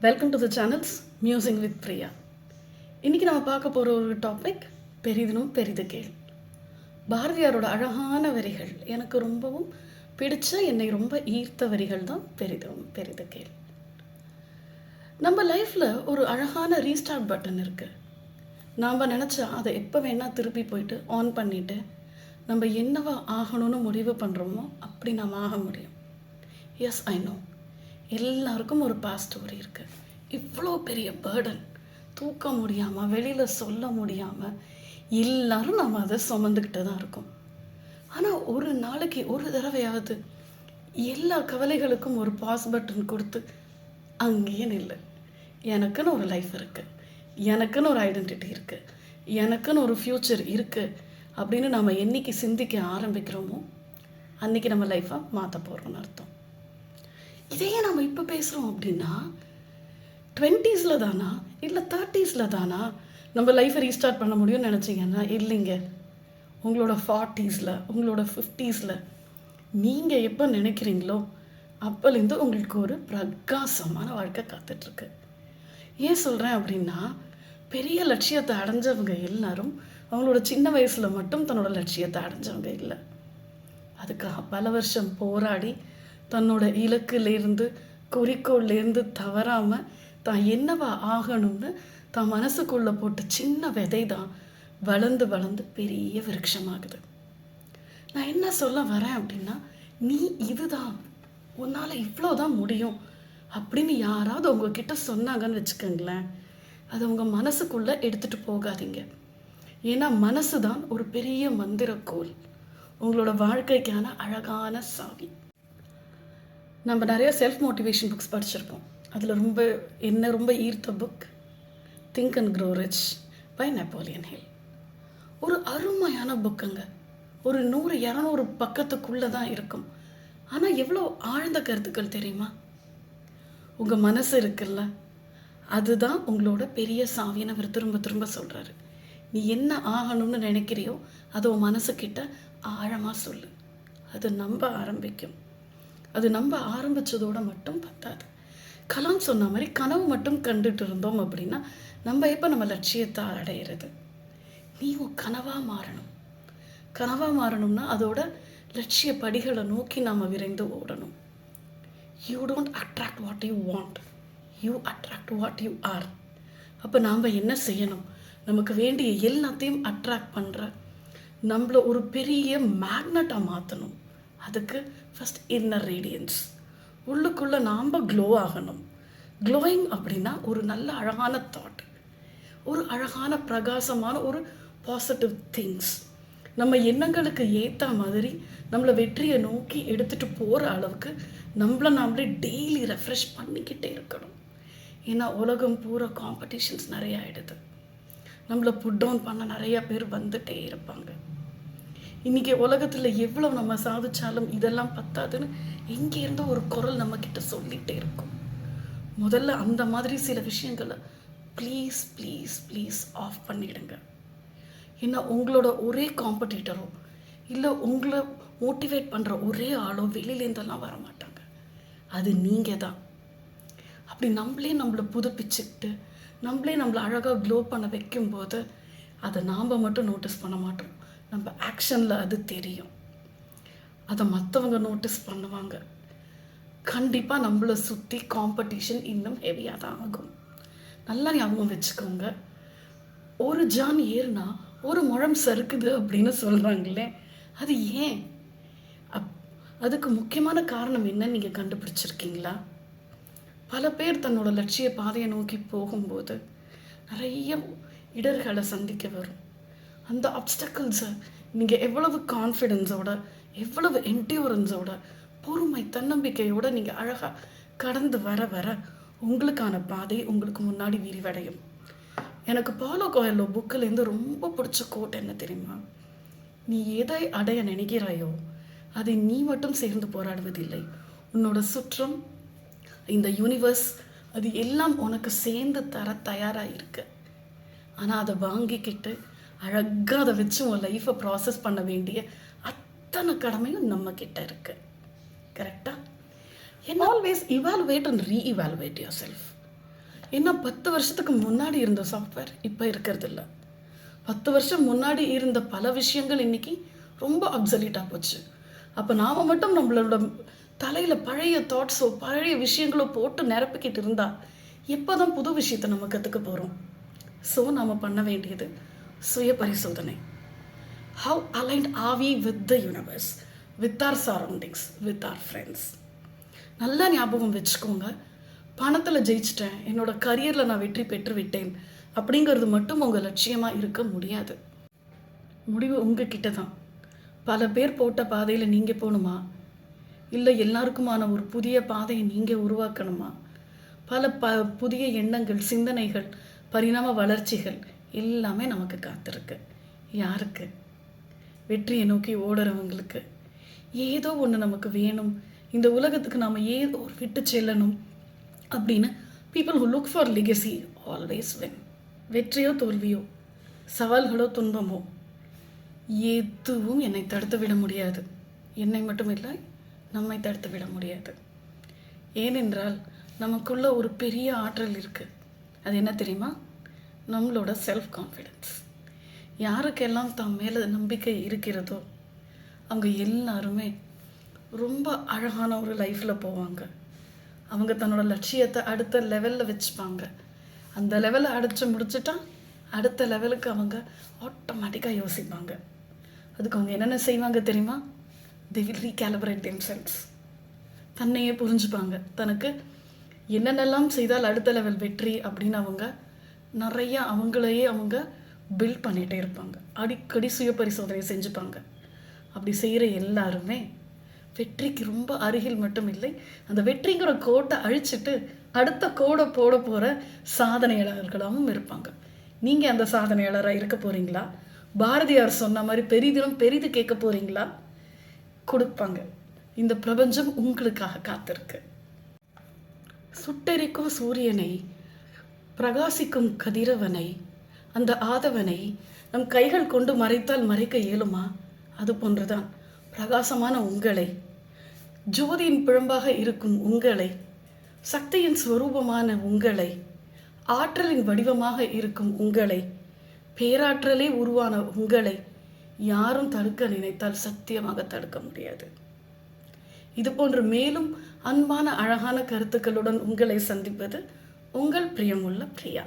Welcome to the channels music with Priya. இன்றைக்கி நம்ம பார்க்க போகிற ஒரு டாபிக் பெரிதினும் பெரிது கேள். பாரதியாரோட அழகான வரிகள், எனக்கு ரொம்பவும் பிடிச்ச, என்னை ரொம்ப ஈர்த்த வரிகள் தான் பெரிதும் பெரிது கேள். நம்ம லைஃப்பில் ஒரு அழகான ரீஸ்டார்ட் பட்டன் இருக்குது. நாம் நினச்சா அதை எப்போ வேணால் திருப்பி போயிட்டு ஆன் பண்ணிவிட்டு நம்ம என்னவா ஆகணும்னு முடிவு பண்ணுறோமோ அப்படி நாம் ஆக முடியும். எஸ், ஐ நோ, எல்லாருக்கும் ஒரு பாஸ்ட் ஸ்டோரி இருக்குது. இவ்வளோ பெரிய பேர்டன், தூக்க முடியாமல், வெளியில் சொல்ல முடியாமல் எல்லாரும் நம்ம அதை சுமந்துக்கிட்டு தான் இருக்கோம். ஆனால் ஒரு நாளைக்கு ஒரு தடவையாவது எல்லா கவலைகளுக்கும் ஒரு பாஸ் பட்டன் கொடுத்து அங்கேயே நில்லு. எனக்குன்னு ஒரு லைஃப் இருக்குது, எனக்குன்னு ஒரு ஐடென்டிட்டி இருக்குது, எனக்குன்னு ஒரு ஃப்யூச்சர் இருக்குது அப்படின்னு நம்ம என்றைக்கு சிந்திக்க ஆரம்பிக்கிறோமோ அன்றைக்கி நம்ம லைஃப்பை மாற்ற போகிறோம்னு அர்த்தம். இதையே நம்ம இப்போ பேசுகிறோம் அப்படின்னா 20s தானா இல்லை 30s தானா நம்ம லைஃப்பை ரீஸ்டார்ட் பண்ண முடியும்னு நினச்சிங்கன்னா இல்லைங்க. உங்களோட 40s, உங்களோட 50s நீங்கள் எப்போ நினைக்கிறீங்களோ அப்போலேருந்து உங்களுக்கு ஒரு பிரகாசமான வாழ்க்கை காத்துட்ருக்கு. ஏன் சொல்கிறேன் அப்படின்னா, பெரிய லட்சியத்தை அடைஞ்சவங்க எல்லாரும் அவங்களோட சின்ன வயசில் மட்டும் தன்னோட லட்சியத்தை அடைஞ்சவங்க இல்லை. அதுக்காக பல வருஷம் போராடி தன்னோட இலக்குலேருந்து, குறிக்கோள்லேருந்து தவறாமல் தான் என்னவா ஆகணும்னு தான் மனசுக்குள்ளே போட்ட சின்ன விதை தான் வளர்ந்து வளர்ந்து பெரிய விருட்சமாகுது. நான் என்ன சொல்ல வரேன் அப்படின்னா, நீ இதுதான், உன்னால் இவ்வளோதான் முடியும் அப்படின்னு யாராவது உங்ககிட்ட சொன்னாங்கன்னு வச்சுக்கோங்களேன், அதை உங்கள் மனசுக்குள்ளே எடுத்துகிட்டு போகாதீங்க. ஏன்னா மனசு தான் ஒரு பெரிய மந்திரக்கோல், உங்களோட வாழ்க்கைக்கான அழகான சாவி. நம்ம நிறைய செல்ஃப் மோட்டிவேஷன் புக்ஸ் படிச்சிருப்போம். அதில் ரொம்ப ஈர்த்த book think and grow rich by Napoleon Hill. ஒரு அருமையான புக்குங்க. ஒரு 100-200 பக்கத்துக்குள்ளே தான் இருக்கும். ஆனால் எவ்வளோ ஆழ்ந்த கருத்துக்கள் தெரியுமா? உங்கள் மனசு இருக்குல்ல, அதுதான் உங்களோட பெரிய சாவின்னு அவர் திரும்ப திரும்ப சொல்கிறாரு. நீ என்ன ஆகணும்னு நினைக்கிறியோ அதை உன் மனசுக்கிட்ட ஆழமாக சொல்லு. அது நம்ப ஆரம்பிக்கும். அது நம்ப ஆரம்பித்ததோடு மட்டும் பத்தாது. கலாம் சொன்ன மாதிரி கனவு மட்டும் கண்டுட்டு இருந்தோம் அப்படின்னா நம்ம எப்போ நம்ம லட்சியத்தை அடையிறது? நீ உன் கனவாக மாறணும். கனவாக மாறணும்னா அதோட லட்சிய படிகளை நோக்கி நாம் விரைந்து ஓடணும். You don't attract what you want, you attract what you are. அப்போ நாம் என்ன செய்யணும்? நமக்கு வேண்டிய எல்லாத்தையும் அட்ராக்ட் பண்ணுற நம்மளை ஒரு பெரிய மேக்னட்டாக மாற்றணும். அதுக்கு ஃபஸ்ட் இன்னர் ரேடியன்ஸ், உள்ளுக்குள்ளே நாம் க்ளோ ஆகணும். க்ளோயிங் அப்படின்னா ஒரு நல்ல அழகான தாட், ஒரு அழகான பிரகாசமான ஒரு பாசிட்டிவ் திங்ஸ், நம்ம எண்ணங்களுக்கு ஏற்ற மாதிரி நம்மளை வெற்றியை நோக்கி எடுத்துகிட்டு போகிற அளவுக்கு நாமளே டெய்லி ரெஃப்ரெஷ் பண்ணிக்கிட்டே இருக்கணும். ஏன்னா உலகம் பூரா காம்படிஷன்ஸ் நிறைய ஆகிடுது. நம்மளை புட் டவுன் பண்ண நிறைய பேர் வந்துகிட்டே இருப்பாங்க. இன்றைக்கி உலகத்தில் எவ்வளோ நம்ம சாதிச்சாலும் இதெல்லாம் பத்தாதுன்னு எங்கேருந்தோ ஒரு குரல் நம்மக்கிட்ட சொல்லிகிட்டே இருக்கும். முதல்ல அந்த மாதிரி சில விஷயங்களை ப்ளீஸ் ப்ளீஸ் ப்ளீஸ் ஆஃப் பண்ணிவிடுங்க. ஏன்னா உங்களோட ஒரே காம்படிட்டரோ இல்லை உங்களை மோட்டிவேட் பண்ணுற ஒரே ஆளோ வெளியிலேருந்தெல்லாம் வர மாட்டாங்க. அது நீங்கள் தான். அப்படி நம்மளை புதுப்பிச்சுக்கிட்டு நம்மளை அழகாக க்ளோ பண்ண வைக்கும்போது அதை நாம் மட்டும் நோட்டீஸ் பண்ண மாட்டோம். நம்ம ஆக்ஷனில் அது தெரியும். அதை மற்றவங்க நோட்டீஸ் பண்ணுவாங்க. கண்டிப்பாக நம்மளை சுற்றி காம்படிஷன் இன்னும் ஹெவியாக தான் ஆகும். நல்லா ஞாபகம் வச்சுக்கோங்க. ஒரு ஜான் ஏறுனா ஒரு முழம் சறுக்குது அப்படின்னு சொல்கிறாங்களே, அது ஏன்? அதுக்கு முக்கியமான காரணம் என்னன்னு நீங்கள் கண்டுபிடிச்சிருக்கீங்களா? பல பேர் தன்னோட லட்சிய பாதையை நோக்கி போகும்போது நிறைய இடர்களை சந்திக்க வரும். அந்த ஆப்ஸ்டக்கிள்ஸை நீங்கள் எவ்வளவு கான்ஃபிடென்ஸோட, எவ்வளவு என்டியூரன்ஸோட, பொறுமை தன்னம்பிக்கையோடு நீங்கள் அழகாக கடந்து வர வர உங்களுக்கான பாதை உங்களுக்கு முன்னாடி விரிவடையும். எனக்கு பாலோ கோயலோ புக்கிலேருந்து ரொம்ப பிடிச்ச கோட் என்ன தெரியுமா? நீ எதை அடைய நினைக்கிறாயோ அதை நீ மட்டும் சேர்ந்து போராடுவதில்லை, உன்னோட சுற்றம், இந்த யூனிவர்ஸ், அது எல்லாம் உனக்கு சேர்ந்து தர தயாராக இருக்கு. ஆனால் அதை வாங்கிக்கிட்டு அழகாக அதை வச்சு உன் லைஃப்பை ப்ராசஸ் பண்ண வேண்டிய அத்தனை கடமையும் நம்மக்கிட்ட இருக்குது. கரெக்டாக? And always evaluate and re-evaluate yourself. ஏன்னா 10 வருஷத்துக்கு முன்னாடி இருந்த சாஃப்ட்வேர் இப்போ இருக்கிறது இல்லை. 10 வருஷம் முன்னாடி இருந்த பல விஷயங்கள் இன்னைக்கு ரொம்ப அப்சல்யூட்டாக போச்சு. அப்போ நாம் மட்டும் நம்மளோட தலையில் பழைய தாட்ஸோ பழைய விஷயங்களோ போட்டு நிரப்பிக்கிட்டு இருந்தால் எப்போ தான் புது விஷயத்தை நம்ம கற்றுக்க போகிறோம்? ஸோ நாம் பண்ண வேண்டியது சுய பரிசோதனை. How aligned are we with the universe, with our surroundings, with our friends? நல்லா ஞாபகம் வச்சுக்கோங்க, பணத்தில் ஜெயிச்சிட்டேன், என்னோட கரியரில் நான் வெற்றி பெற்று விட்டேன் அப்படிங்கிறது மட்டும் உங்கள் லட்சியமாக இருக்க முடியாது. முடிவு உங்ககிட்ட தான். பல பேர் போட்ட பாதையில் நீங்கள் போகணுமா, இல்லை எல்லாருக்குமான ஒரு புதிய பாதையை நீங்கள் உருவாக்கணுமா? பல புதிய எண்ணங்கள், சிந்தனைகள், பரிணாம வளர்ச்சிகள் எல்லாமே நமக்கு காத்திருக்கு. யாருக்கு? வெற்றியை நோக்கி ஓடுறவங்களுக்கு. ஏதோ ஒன்று நமக்கு வேணும், இந்த உலகத்துக்கு நாம் ஏதோ ஒரு விட்டு செல்லணும் அப்படின்னு people who look for legacy always win. வெற்றியோ தோல்வியோ, சவால்களோ துன்பமோ, எதுவும் என்னை தடுத்து விட முடியாது. என்னை மட்டும் இல்லை, நம்மை தடுத்து விட முடியாது. ஏனென்றால் நமக்குள்ள ஒரு பெரிய ஆற்றல் இருக்குது. அது என்ன தெரியுமா? நம்மளோட செல்ஃப் கான்ஃபிடென்ஸ். யாருக்கெல்லாம் தம் மேலே நம்பிக்கை இருக்கிறதோ அவங்க எல்லாருமே ரொம்ப அழகான ஒரு லைஃப்பில் போவாங்க. அவங்க தன்னோட லட்சியத்தை அடுத்த லெவலில் வச்சுப்பாங்க. அந்த லெவலை அடித்து முடிச்சுட்டா அடுத்த லெவலுக்கு அவங்க ஆட்டோமேட்டிக்காக யோசிப்பாங்க. அதுக்கு அவங்க என்னென்ன செய்வாங்க தெரியுமா? they will recalibrate themselves. தன்னையே புரிஞ்சுப்பாங்க. தனக்கு என்னென்னலாம் செய்தால் அடுத்த லெவல் வெற்றி அப்படின்னு அவங்க நிறையா அவங்களையே அவங்க பில்ட் பண்ணிகிட்டே இருப்பாங்க. அடிக்கடி சுய பரிசோதனை செஞ்சுப்பாங்க. அப்படி செய்கிற எல்லாருமே வெற்றிக்கு ரொம்ப அருகில் மட்டும் இல்லை, அந்த வெற்றிங்கிற கோட்டை அழிச்சிட்டு அடுத்த கோடை போட போகிற சாதனையாளர்களாகவும் இருப்பாங்க. நீங்கள் அந்த சாதனையாளராக இருக்க போகிறீங்களா? பாரதியார் சொன்ன மாதிரி பெரிதிலும் பெரிது கேட்க போகிறீங்களா? கொடுப்பாங்க. இந்த பிரபஞ்சம் உங்களுக்காக காத்திருக்கு. சுட்டெரிக்கும் சூரியனை, பிரகாசிக்கும் கதிரவனை, அந்த ஆதவனை நம் கைகள் கொண்டு மறைத்தால் மறைக்க இயலுமா? அது போன்றுதான் பிரகாசமான உங்களை, ஜோதியின் பிழம்பாக இருக்கும் உங்களை, சக்தியின் ஸ்வரூபமான உங்களை, ஆற்றலின் வடிவமாக இருக்கும் உங்களை, பேராற்றலே உருவான உங்களை யாரும் தடுக்க நினைத்தால் சத்தியமாக தடுக்க முடியாது. இது போன்று மேலும் அன்பான அழகான கருத்துக்களுடன் உங்களை சந்திப்பது உங்கள் பிரியமுள்ள பிரியா.